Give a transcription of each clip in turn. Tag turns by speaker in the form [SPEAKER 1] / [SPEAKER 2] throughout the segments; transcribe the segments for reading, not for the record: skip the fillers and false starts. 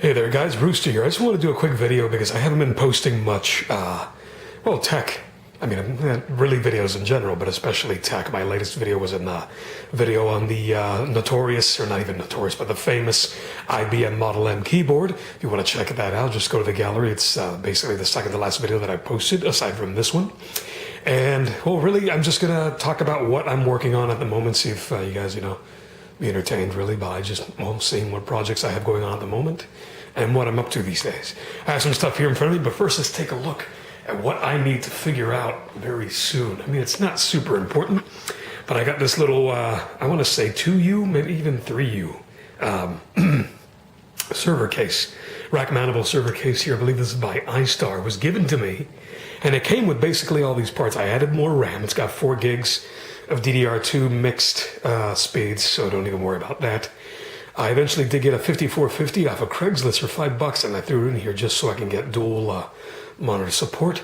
[SPEAKER 1] Hey there guys, Rooster here. I just want to do a quick video because I haven't been posting much, well, tech. I mean, really videos in general, but especially tech. My latest video was a video on the notorious, or not even notorious, but the famous IBM Model M keyboard. If you want to check that out, just go to the gallery. It's basically the second to last video that I posted, aside from this one. And, well, really, I'm just going to talk about what I'm working on at the moment, see if you guys, be entertained, really, by just, well, seeing what projects I have going on at the moment and what I'm up to these days. I have some stuff here in front of me, but first let's take a look at what I need to figure out very soon. I mean, it's not super important, but I got this little, I want to say 2U, maybe even 3U server case, rack mountable server case here. I believe this is by iStar. It was given to me, and it came with basically all these parts. I added more RAM. It's got 4 gigs of DDR2 mixed speeds, so don't even worry about that. I eventually did get a 5450 off of Craigslist for $5, and I threw it in here just so I can get dual monitor support.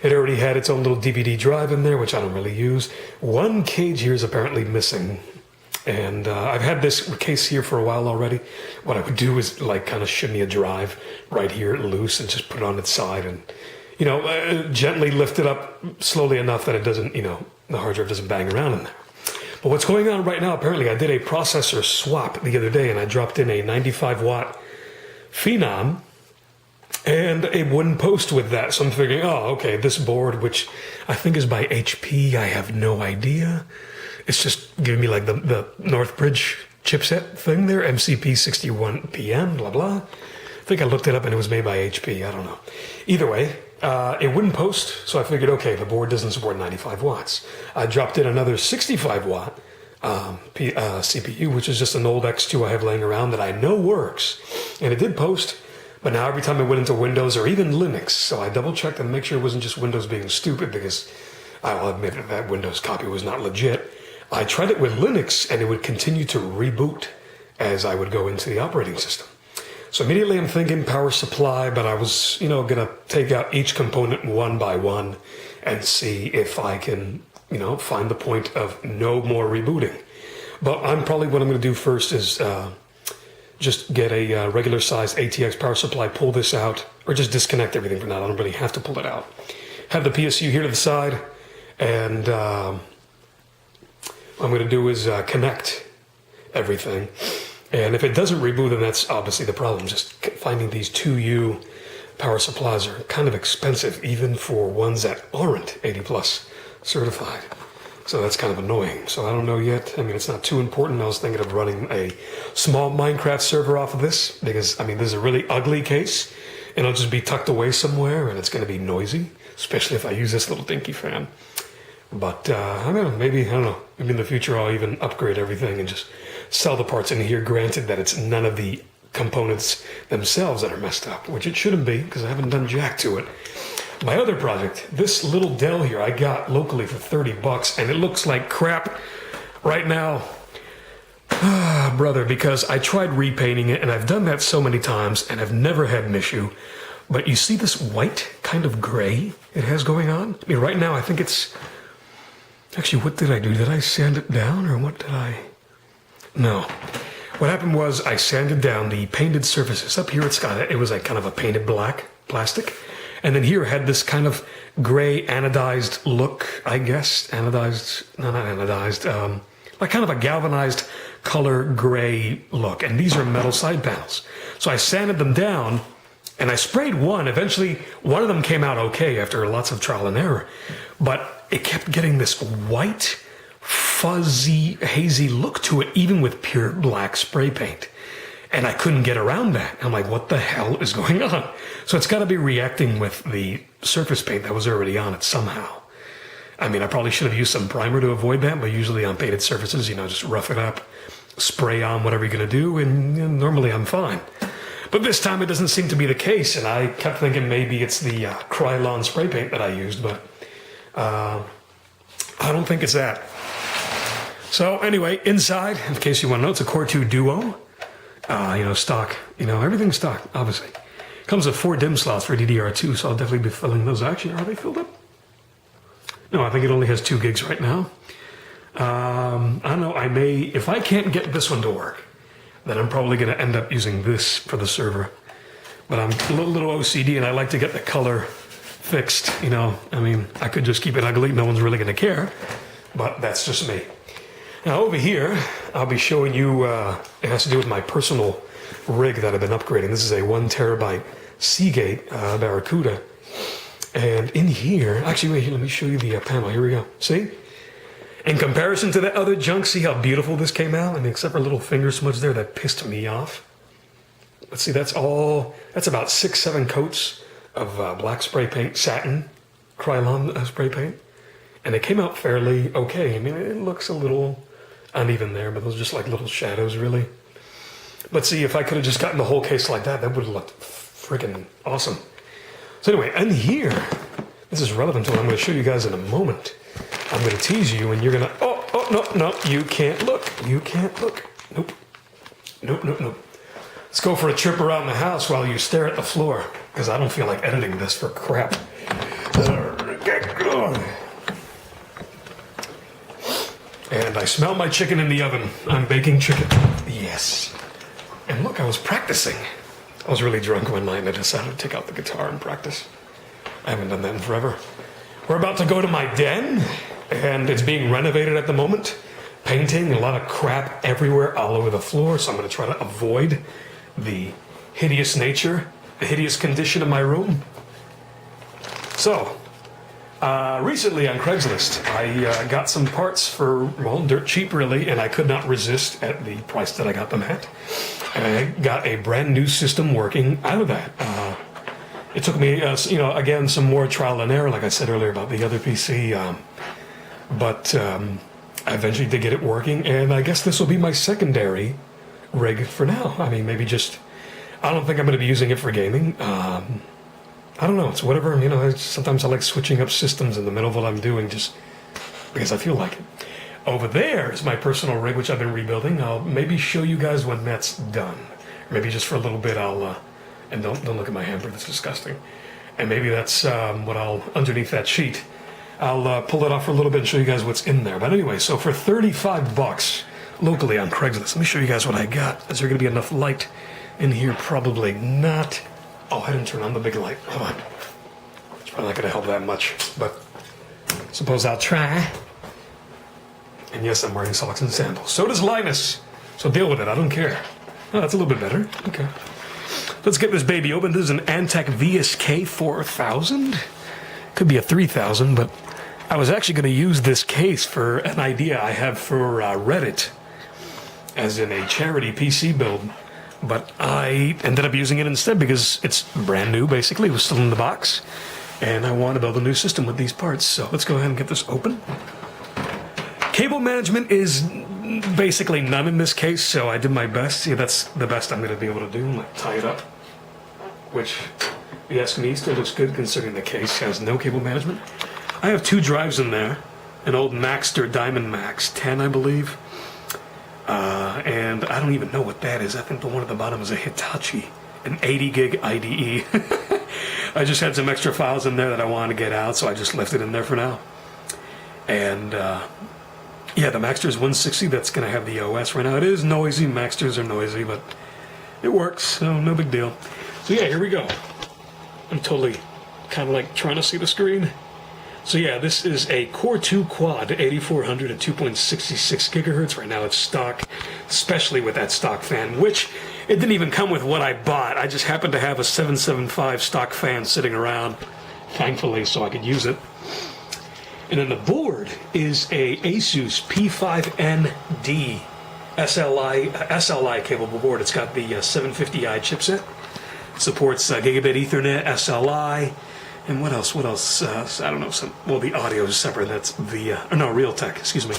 [SPEAKER 1] It already had its own little DVD drive in there, which I don't really use. One cage here is apparently missing, and I've had this case here for a while already. What I would do is like kind of shimmy a drive right here loose and just put it on its side and, gently lift it up slowly enough that it doesn't, the hard drive doesn't bang around in there. But what's going on right now, apparently I did a processor swap the other day and I dropped in a 95 watt Phenom and it wouldn't post with that. So I'm figuring, oh, okay, this board, which I think is by HP, I have no idea. It's just giving me like the Northbridge chipset thing there, MCP61PM, blah, blah. I think I looked it up and it was made by HP, I don't know. Either way, it wouldn't post, so I figured, okay, the board doesn't support 95 watts. I dropped in another 65 watt CPU, which is just an old X2 I have laying around that I know works. And it did post, but now every time I went into Windows or even Linux, so I double checked and make sure it wasn't just Windows being stupid, because I'll admit that Windows copy was not legit. I tried it with Linux and it would continue to reboot as I would go into the operating system. So immediately I'm thinking power supply, but I was, going to take out each component one by one and see if I can, find the point of no more rebooting. But what I'm going to do first is just get a regular size ATX power supply, pull this out, or just disconnect everything for now. I don't really have to pull it out. Have the PSU here to the side, and what I'm going to do is connect everything. And if it doesn't reboot, then that's obviously the problem. Just finding these 2U power supplies are kind of expensive, even for ones that aren't 80 plus certified. So that's kind of annoying. So I don't know yet. I mean, it's not too important. I was thinking of running a small Minecraft server off of this because, this is a really ugly case and it'll just be tucked away somewhere and it's going to be noisy, especially if I use this little dinky fan. But maybe in the future I'll even upgrade everything and just sell the parts in here, granted that it's none of the components themselves that are messed up, which it shouldn't be because I haven't done jack to it. My other project, this little Dell here, I got locally for $30 and it looks like crap right now. Brother, because I tried repainting it and I've done that so many times and I've never had an issue. But you see this white kind of gray it has going on? I mean, right now I think it's... Actually, what did I do? Did I sand it down or what did I... No. What happened was I sanded down the painted surfaces. Up here it was like kind of a painted black plastic. And then here it had this kind of gray anodized look, I guess. Like kind of a galvanized color gray look. And these are metal side panels. So I sanded them down and I sprayed one. Eventually, one of them came out okay after lots of trial and error. But it kept getting this white, fuzzy, hazy look to it, even with pure black spray paint. And I couldn't get around that. I'm like, what the hell is going on? So it's got to be reacting with the surface paint that was already on it somehow. I probably should have used some primer to avoid that, but usually on painted surfaces, just rough it up, spray on whatever you're going to do, and normally I'm fine. But this time it doesn't seem to be the case, and I kept thinking maybe it's the Krylon spray paint that I used, but I don't think it's that. So anyway, inside, in case you want to know, it's a Core 2 Duo. Stock. Everything's stock, obviously. Comes with 4 DIMM slots for DDR2, so I'll definitely be filling those. Actually, are they filled up? No, I think it only has 2 gigs right now. I don't know, if I can't get this one to work, then I'm probably going to end up using this for the server. but I'm a little OCD and I like to get the color fixed, you know. I mean, I could just keep it ugly. No one's really going to care, but that's just me. Now over here, I'll be showing you, it has to do with my personal rig that I've been upgrading. This is a 1 terabyte Seagate Barracuda. And in here, actually, wait here, let me show you the panel. Here we go. See? In comparison to that other junk, see how beautiful this came out? I mean, except for a little finger smudge there that pissed me off. Let's see, that's about 6-7 coats of black spray paint, satin, Krylon spray paint. And it came out fairly okay. I mean, it looks a little uneven there, but those are just like little shadows, really. But see, if I could have just gotten the whole case like that, that would have looked freaking awesome. So anyway, in here, this is relevant to what I'm going to show you guys in a moment. I'm going to tease you, and you're going to, no, you can't look. You can't look. Nope. Let's go for a trip around the house while you stare at the floor, because I don't feel like editing this for crap. And I smell my chicken in the oven. I'm baking chicken. Yes. And look, I was practicing. I was really drunk one night and I decided to take out the guitar and practice. I haven't done that in forever. We're about to go to my den, and it's being renovated at the moment. Painting, a lot of crap everywhere, all over the floor, so I'm going to try to avoid the hideous nature, the hideous condition of my room. So, recently on Craigslist, I got some parts for, well, dirt cheap really, and I could not resist at the price that I got them at. And I got a brand new system working out of that. It took me, again, some more trial and error, like I said earlier about the other PC. But I eventually did get it working, and I guess this will be my secondary rig for now. I mean, maybe just, I don't think I'm going to be using it for gaming. I don't know, it's whatever, you know, sometimes I like switching up systems in the middle of what I'm doing just because I feel like it. Over there is my personal rig, which I've been rebuilding. I'll maybe show you guys when that's done. Or maybe just for a little bit I'll, and don't look at my hamper, that's disgusting. And maybe that's what I'll, underneath that sheet, I'll pull it off for a little bit and show you guys what's in there. But anyway, so for 35 bucks locally on Craigslist, let me show you guys what I got. Is there going to be enough light in here? Probably not. Oh, I didn't turn on the big light. Hold on. It's probably not going to help that much, but suppose I'll try. And yes, I'm wearing socks and sandals. So does Linus. So deal with it. I don't care. Oh, that's a little bit better. Okay. Let's get this baby open. This is an Antec VSK 4000. Could be a 3000, but I was actually going to use this case for an idea I have for Reddit, as in a charity PC build. But I ended up using it instead because it's brand new, basically. It was still in the box. And I want to build a new system with these parts. So let's go ahead and get this open. Cable management is basically none in this case, so I did my best. See, that's the best I'm going to be able to do, like tie it up. Which, if you ask me, still looks good considering the case has no cable management. I have 2 drives in there. An old Maxter Diamond Max 10, I believe. And I don't even know what that is. I think the one at the bottom is a Hitachi, an 80 gig IDE. I just had some extra files in there that I wanted to get out, so I just left it in there for now. And yeah, the Maxter's 160, that's going to have the OS right now. It is noisy. Maxters are noisy, but it works, so no big deal. So yeah, here we go. I'm totally kind of like trying to see the screen. So yeah, this is a Core 2 Quad 8400 at 2.66 gigahertz. Right now it's stock, especially with that stock fan, which it didn't even come with what I bought. I just happened to have a 775 stock fan sitting around, thankfully, so I could use it. And then the board is a Asus P5ND SLI capable board. It's got the 750i chipset. Supports gigabit Ethernet, SLI, and what else? I don't know. Well, the audio is separate. That's the Realtek. Excuse me.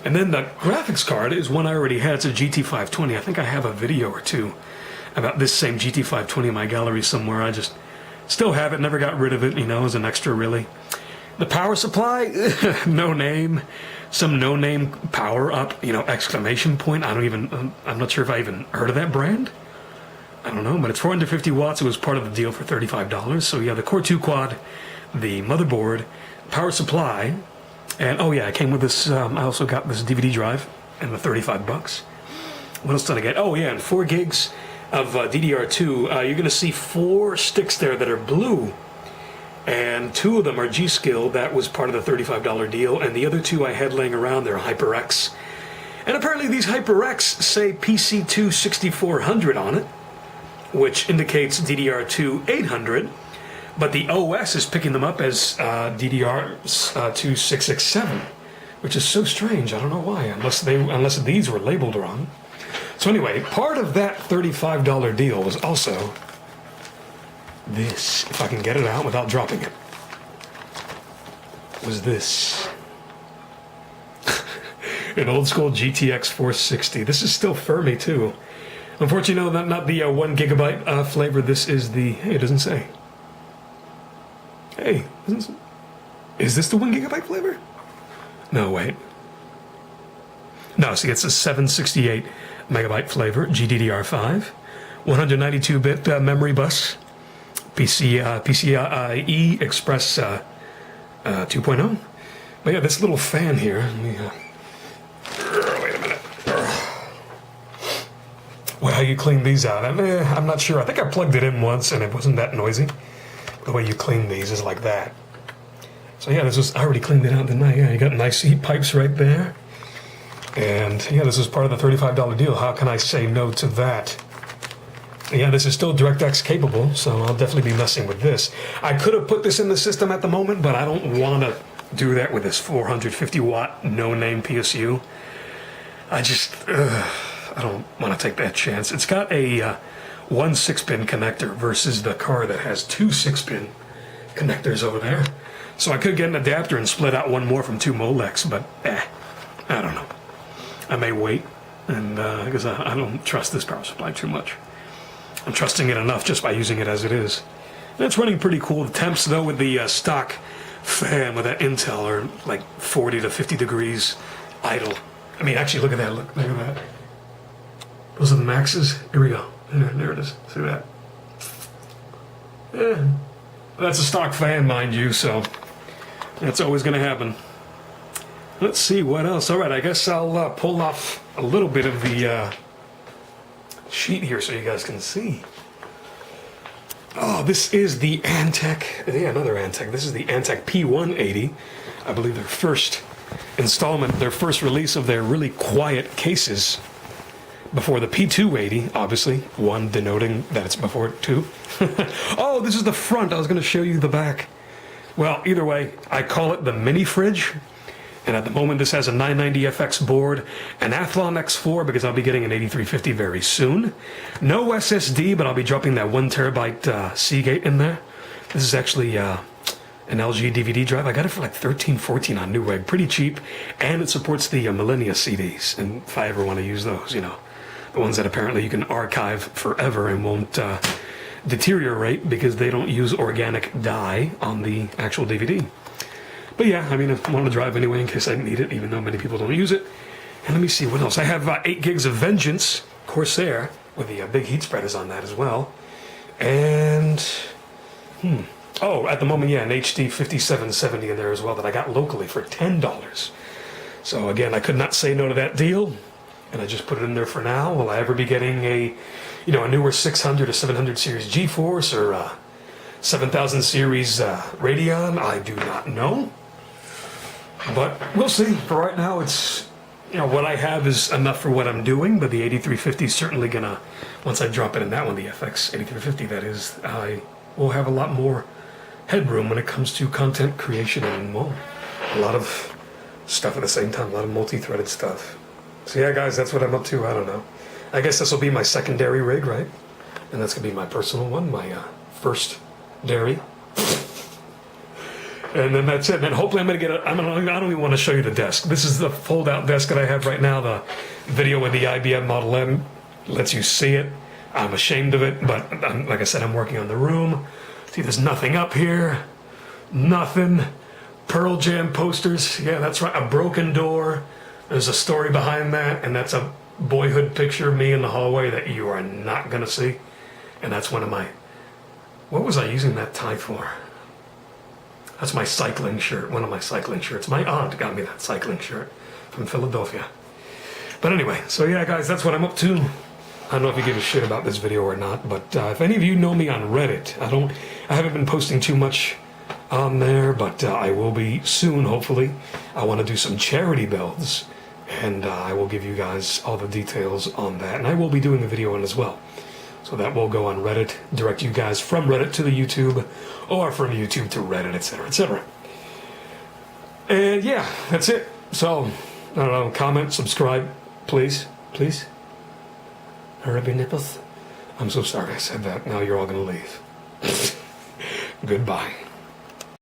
[SPEAKER 1] And then the graphics card is one I already had. It's a GT520. I think I have a video or two about this same GT520 in my gallery somewhere. I just still have it. Never got rid of it. You know, as an extra, really. The power supply, no name. Some no-name power up. You know, exclamation point. I'm not sure if I even heard of that brand. I don't know, but it's 450 watts. It was part of the deal for $35. So yeah, the Core 2 Quad, the motherboard, power supply, and oh yeah, I came with this. I also got this DVD drive and the 35 bucks. What else did I get? Oh yeah, and 4 gigs of DDR2, you're going to see 4 sticks there that are blue, and 2 of them are G-Skill. That was part of the $35 deal, and the other 2 I had laying around, they're HyperX. And apparently these HyperX say PC2 6400 on it, which indicates DDR2 800, but the OS is picking them up as DDR2 667, which is so strange. I don't know why, unless these were labeled wrong. So anyway, part of that $35 deal was also this, if I can get it out without dropping it, was this. An old school GTX 460. This is still Fermi too. Unfortunately, no, not the 1 gigabyte flavor. This is the, hey, it doesn't say. Hey, is this the 1 gigabyte flavor? No, wait. No, see, it's a 768 megabyte flavor, GDDR5, 192-bit memory bus, PCIe Express 2.0. But yeah, this little fan here, let me, wait a minute. Well, how you clean these out? I'm not sure. I think I plugged it in once and it wasn't that noisy. The way you clean these is like that. So yeah, I already cleaned it out, didn't I? Yeah, you got nice heat pipes right there. And yeah, this is part of the $35 deal. How can I say no to that? Yeah, this is still DirectX capable, so I'll definitely be messing with this. I could have put this in the system at the moment, but I don't want to do that with this 450 watt no-name PSU. I don't want to take that chance. It's got a 1 6-pin connector versus the car that has 2 6-pin connectors over there. So I could get an adapter and split out one more from 2 Molex, but I don't know. I may wait, and because I don't trust this power supply too much. I'm trusting it enough just by using it as it is. And it's running pretty cool. The temps, though, with the stock fan with that Intel are like 40 to 50 degrees idle. I mean, actually, look at that. Look at that. Those are the maxes. Here we go. There it is. See that? Yeah. That's a stock fan, mind you, so that's always going to happen. Let's see what else. All right, I guess I'll pull off a little bit of the sheet here so you guys can see. Oh, this is the Antec. Yeah, another Antec. This is the Antec P180. I believe their first installment, their first release of their really quiet cases before the P280, obviously, 1 denoting that it's before 2. Oh, this is the front. I was going to show you the back. Well, either way, I call it the mini fridge. And at the moment, this has a 990FX board, an Athlon X4, because I'll be getting an 8350 very soon. No SSD, but I'll be dropping that 1 terabyte Seagate in there. This is actually an LG DVD drive. I got it for like $13, $14 on Newegg. Pretty cheap. And it supports the Millennia CDs. And if I ever want to use those, you know, the ones that apparently you can archive forever and won't deteriorate because they don't use organic dye on the actual DVD. But yeah, I mean, I want to drive anyway in case I need it, even though many people don't use it. And let me see what else. I have 8 gigs of Vengeance Corsair with the big heat spreaders on that as well. And, oh, at the moment, yeah, an HD 5770 in there as well that I got locally for $10. So again, I could not say no to that deal, and I just put it in there for now. Will I ever be getting a newer 600 or 700 series GeForce or 7000 series Radeon? I do not know. But we'll see. For right now, it's, what I have is enough for what I'm doing, but the 8350 is certainly gonna, once I drop it in that one, the FX 8350, that is, I will have a lot more headroom when it comes to content creation and, well, a lot of stuff at the same time, a lot of multi-threaded stuff. So yeah, guys, that's what I'm up to. I don't know. I guess this will be my secondary rig, right? And that's gonna be my personal one, my first dairy. And then that's it. And then hopefully I'm going to get I don't even want to show you the desk. This is the fold-out desk that I have right now. The video with the IBM Model M lets you see it. I'm ashamed of it, but like I said, I'm working on the room. See, there's nothing up here. Nothing. Pearl Jam posters. Yeah, that's right. A broken door. There's a story behind that, and that's a boyhood picture of me in the hallway that you are not going to see. And that's one of my... What was I using that tie for? That's my cycling shirt, one of my cycling shirts. My aunt got me that cycling shirt from Philadelphia. But anyway, so yeah, guys, that's what I'm up to. I don't know if you give a shit about this video or not, but if any of you know me on Reddit, I haven't been posting too much on there, but I will be soon, hopefully. I want to do some charity builds, and I will give you guys all the details on that, and I will be doing a video on it as well. So that will go on Reddit, direct you guys from Reddit to the YouTube, or from YouTube to Reddit, etc., etc. And yeah, that's it. So, I don't know, comment, subscribe, please, please. Rub your nipples. I'm so sorry I said that. Now you're all going to leave. Goodbye.